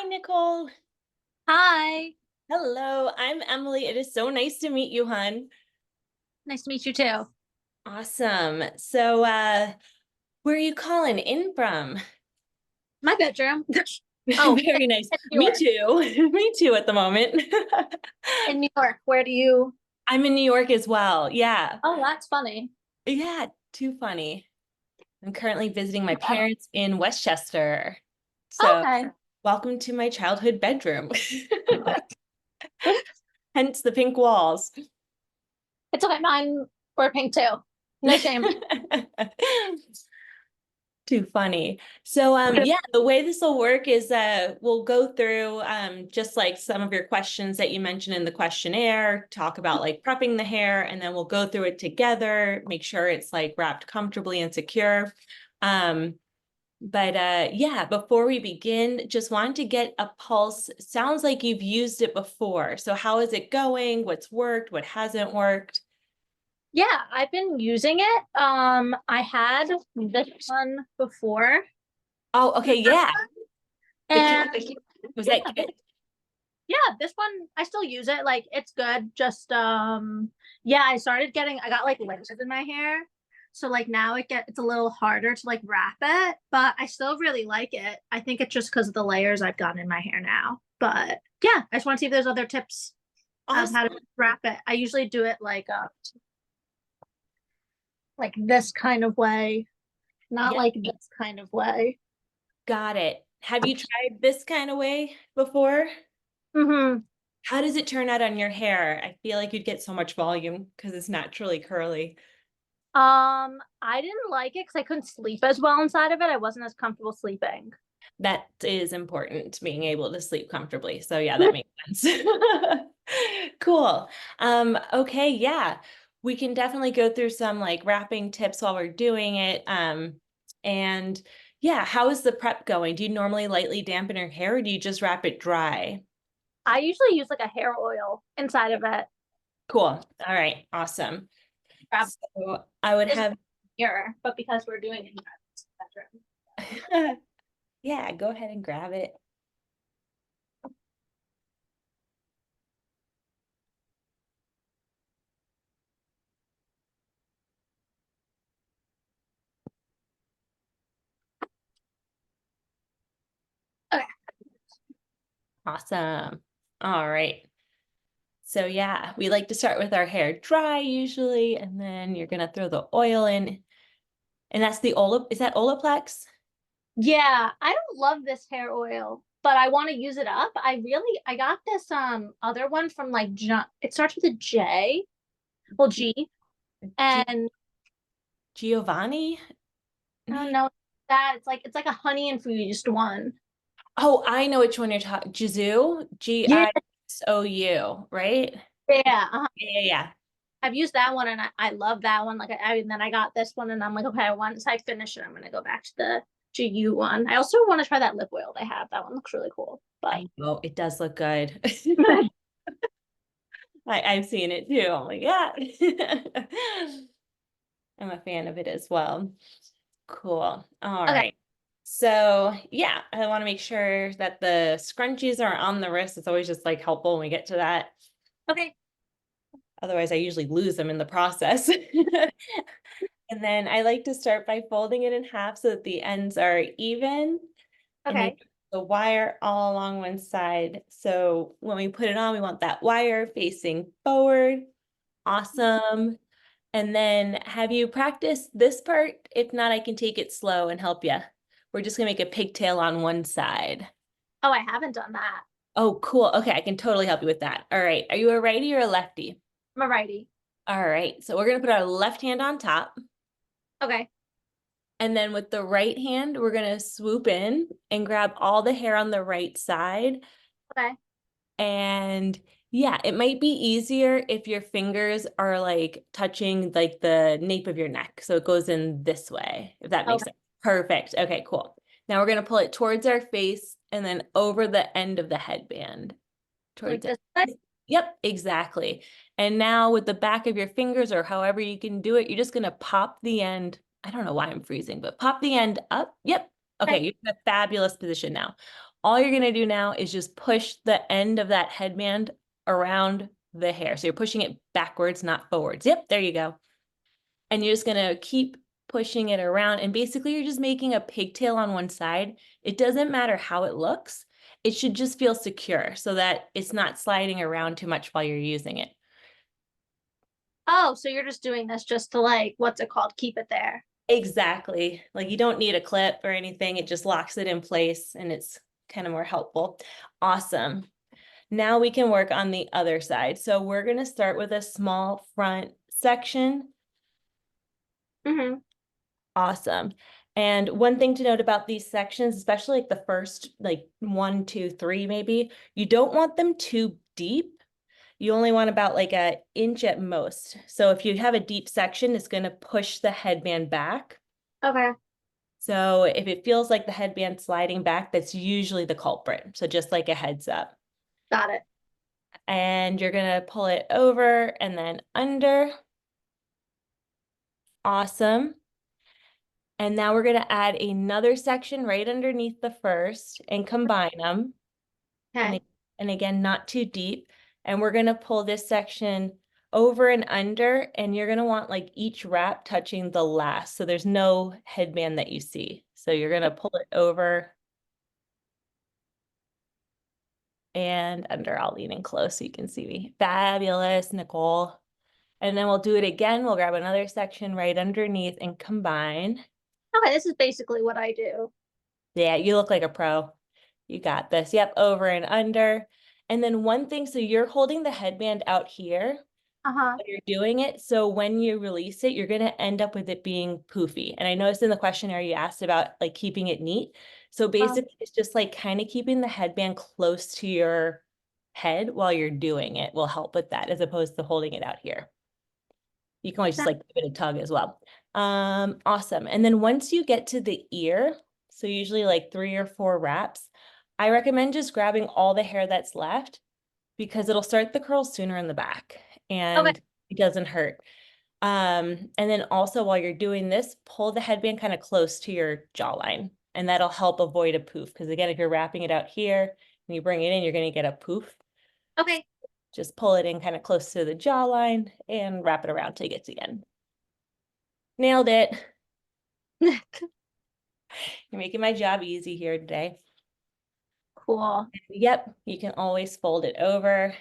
Hi, Nicole. Hi. Hello, I'm Emily. It is so nice to meet you, hon. Nice to meet you too. Awesome. So, where are you calling in from? My bedroom. Oh, Very nice. in New Me York. too. Me too at the moment. In New York. Where do you? I'm in New York as well. Yeah. Oh, that's funny. Yeah, too funny. I'm currently visiting my parents in Westchester. So, Okay. welcome to my childhood bedroom. Hence the pink walls. It's okay. Mine were pink too. No shame. Too funny. So yeah, the way this will work is we'll go through just like some of your questions that you mentioned in the questionnaire, talk about like prepping the hair, and then we'll go through it together, make sure it's like wrapped comfortably and secure. But yeah, before we begin, just wanted to get a pulse. Sounds like you've used it before. So how is it going? What's worked? What hasn't worked? Yeah, I've been using it. I had this one before. Oh, okay, yeah. The And kit was that yeah, kit? yeah, this one I still use it. Like it's good. Just yeah, I got like layers in my hair. So like now it's a little harder to like wrap it, but I still really like it. I think it's just because of the layers I've gotten in my hair now. But yeah, I just want to see if there's other tips of how to Awesome. wrap it. I usually do it like this kind of way, not Yeah. like this kind of way. Got it. Have you tried this kind of way before? Mm-hmm. How does it turn out on your hair? I feel like you'd get so much volume because it's naturally curly. I didn't like it because I couldn't sleep as well inside of it. I wasn't as comfortable sleeping. That is important, being able to sleep comfortably. So yeah, that makes sense. Cool. Okay, yeah. We can definitely go through some like wrapping tips while we're doing it. And yeah, how is the prep going? Do you normally lightly dampen your hair or do you just wrap it dry? I usually use like a hair oil inside of it. Cool. All right, awesome. Grab So I would this have, here, but because we're doing it in the bedroom. yeah, go ahead and grab it. Okay. Awesome. All right. So yeah, we like to start with our hair dry usually, and then you're gonna throw the oil in. And that's the is that Olaplex? Yeah, I don't love this hair oil, but I want to use it up. I got this other one from like it starts with a J, well G, G and Giovanni? I don't Maybe? know that it's like a honey infused one. Oh, I know which one you're talking. Gizou? Yeah, Gisou, right? yeah. Yeah, yeah, yeah. I've used that one and I love that one. Like and then I got this one and I'm like, okay, once I finish it, I'm gonna go back to the GU one. I also want to try that lip oil they have. That one looks really cool. But I know it does look good. I've seen it too. I'm like, yeah. I'm a fan of it as well. Cool. All okay, right. So yeah, I want to make sure that the scrunchies are on the wrist. It's always just like helpful when we get to that. okay, Otherwise, I usually lose them in the process. And then I like to start by folding it in half so that the ends are even. And then okay. the wire all along one side. So when we put it on, we want that wire facing forward. Awesome. And then have you practiced this part? If not, I can take it slow and help you. We're just gonna make a pigtail on one side. Oh, I haven't done that. Oh, cool. Okay, I can totally help you with that. All right. Are you a righty or a lefty? I'm a righty. All right. So we're gonna put our left hand on top. Okay, And then with the right hand, we're gonna swoop in and grab all the hair on the right side. okay, And yeah, it might be easier if your fingers are like touching like the nape of your neck. So it goes in this way, if that makes okay. sense. Perfect. Okay, cool. Now we're gonna pull it towards our face and then over the end of the headband. Like Towards it. this way. Yep, exactly. And now with the back of your fingers or however you can do it, you're just gonna pop the end. I don't know why I'm freezing, but pop the end up. Yep. Okay, Okay, you're in a fabulous position now. All you're gonna do now is just push the end of that headband around the hair. So you're pushing it backwards, not forwards. Yep, there you go. And you're just gonna keep pushing it around. And basically you're just making a pigtail on one side. It doesn't matter how it looks. It should just feel secure so that it's not sliding around too much while you're using it. Oh, so you're just doing this just to like, what's it called? Keep it there. Exactly. Like you don't need a clip or anything. It just locks it in place and it's kind of more helpful. Awesome. Now we can work on the other side. So we're going to start with a small front section. Mm-hmm. Awesome. And one thing to note about these sections, especially like the first, like 1, 2, 3, maybe, you don't want them too deep. You only want about like an inch at most. So if you have a deep section, it's going to push the headband back. Okay. So if it feels like the headband sliding back, that's usually the culprit. So just like a heads up. Got it. And you're going to pull it over and then under. Awesome. And now we're going to add another section right underneath the first and combine them. Okay. And again, not too deep. And we're going to pull this section over and under, and you're going to want like each wrap touching the last. So there's no headband that you see. So you're going to pull it over and under. I'll lean in close so you can see me. Fabulous, Nicole. And then we'll do it again. We'll grab another section right underneath and combine. Okay, this is basically what I do. Yeah, you look like a pro. You got this. Yep, over and under. And then one thing, so you're holding the headband out here Uh-huh. when you're doing it. So when you release it, you're going to end up with it being poofy. And I noticed in the questionnaire you asked about like keeping it neat. So basically it's just like kind of keeping the headband close to your head while you're doing it will help with that as opposed to holding it out here. You can always just like give it a tug as well. Awesome. And then once you get to the ear, so usually like 3 or 4 wraps, I recommend just grabbing all the hair that's left because it'll start the curls sooner in the back Okay. and it doesn't hurt. And then also while you're doing this, pull the headband kind of close to your jawline and that'll help avoid a poof. Because again, if you're wrapping it out here and you bring it in, you're going to get a poof. Okay. Just pull it in kind of close to the jawline and wrap it around till you get to the end. Nailed it. You're making my job easy here today. Cool. Yep, you can always fold it over.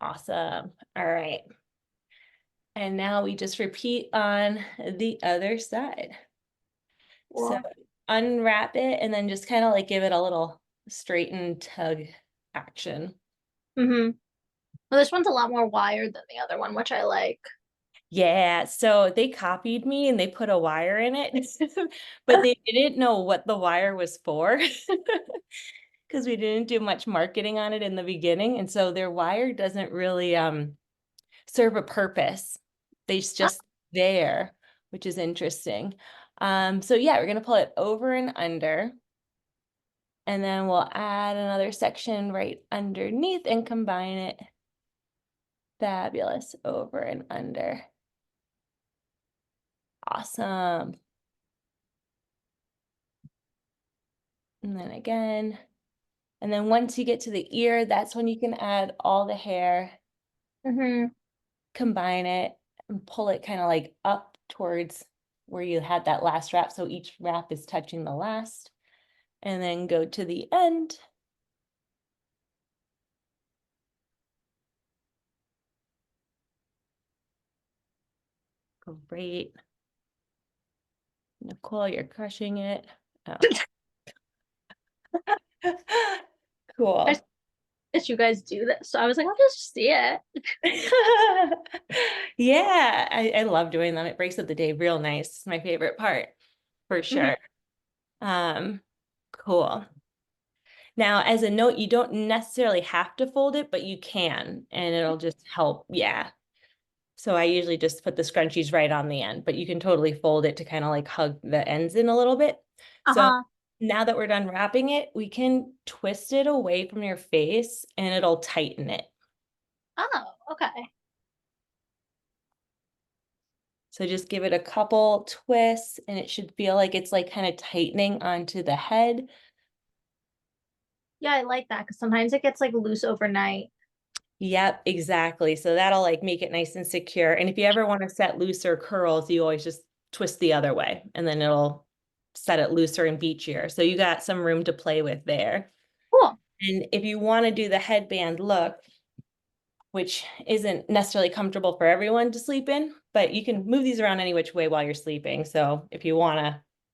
Awesome. All right. And now we just repeat on the other side. Cool. So unwrap it and then just kind of like give it a little straighten tug action. Mm-hmm. Well, this one's a lot more wired than the other one, which I like. Yeah, so they copied me and they put a wire in it, but they didn't know what the wire was for because we didn't do much marketing on it in the beginning. And so their wire doesn't really serve a purpose. They're just there, which is interesting. So yeah, we're gonna pull it over and under. And then we'll add another section right underneath and combine it. Fabulous, over and under. Awesome. And then again. And then once you get to the ear, that's when you can add all the hair, Mm-hmm. combine it, and pull it kind of like up towards where you had that last wrap. So each wrap is touching the last. And then go to the end. Great. Nicole, you're crushing it. Oh. Cool. I guess you guys do this. So I was like, I'll just see it. Yeah, I love doing them. It breaks up the day real nice. It's my favorite part for sure. Cool. Now, as a note, you don't necessarily have to fold it, but you can, and it'll just help. Yeah. So I usually just put the scrunchies right on the end, but you can totally fold it to kind of like hug the ends in a little bit. So Uh-huh. now that we're done wrapping it, we can twist it away from your face and it'll tighten it. Oh, okay. So just give it a couple twists and it should feel like it's like kind of tightening onto the head. Yeah, I like that because sometimes it gets like loose overnight. Yep, exactly. So that'll like make it nice and secure. And if you ever want to set looser curls, you always just twist the other way and then it'll set it looser and beachier. So you got some room to play with there. Cool. And if you want to do the headband look, which isn't necessarily comfortable for everyone to sleep in, but you can move these around any which way while you're sleeping. So if you want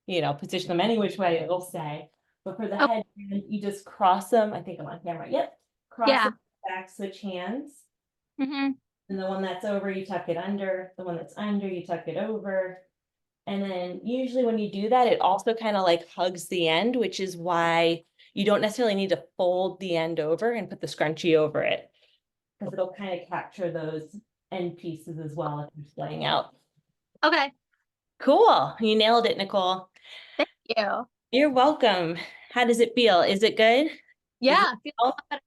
to, position them any which way, it'll stay. But for the Oh, headband, you just cross them. I think I'm on camera. Yep. Cross yeah. them back, switch hands. Mm-hmm. And the one that's over, you tuck it under. The one that's under, you tuck it over. And then usually when you do that, it also kind of like hugs the end, which is why you don't necessarily need to fold the end over and put the scrunchie over it, because it'll kind of capture those end pieces as well if you're splaying out. Okay. Cool. You nailed it, Nicole. Thank you. You're welcome. How does it feel? Is it good? Yeah, Does it I feel help? better.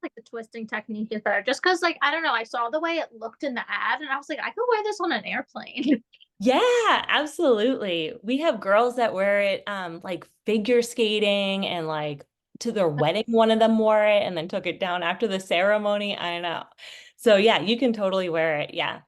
Like the twisting technique is better. Just because, like, I don't know, I saw the way it looked in the ad, and I was like, I could wear this on an airplane. Yeah, absolutely. We have girls that wear it like figure skating and like to their wedding, one of them wore it and then took it down after the ceremony. I know. So yeah, you can totally wear it. Yeah.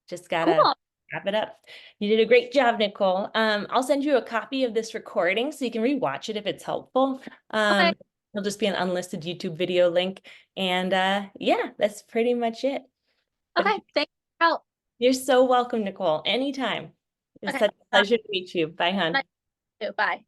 Just gotta Cool. wrap it up. You did a great job, Nicole. I'll send you a copy of this recording so you can rewatch it if it's helpful. Okay. It'll just be an unlisted YouTube video link. And yeah, that's pretty much it. But Okay. Thanks for your help. you're so welcome, Nicole. Anytime. It's Okay. such a pleasure to meet you. Bye, hon. Bye. Bye.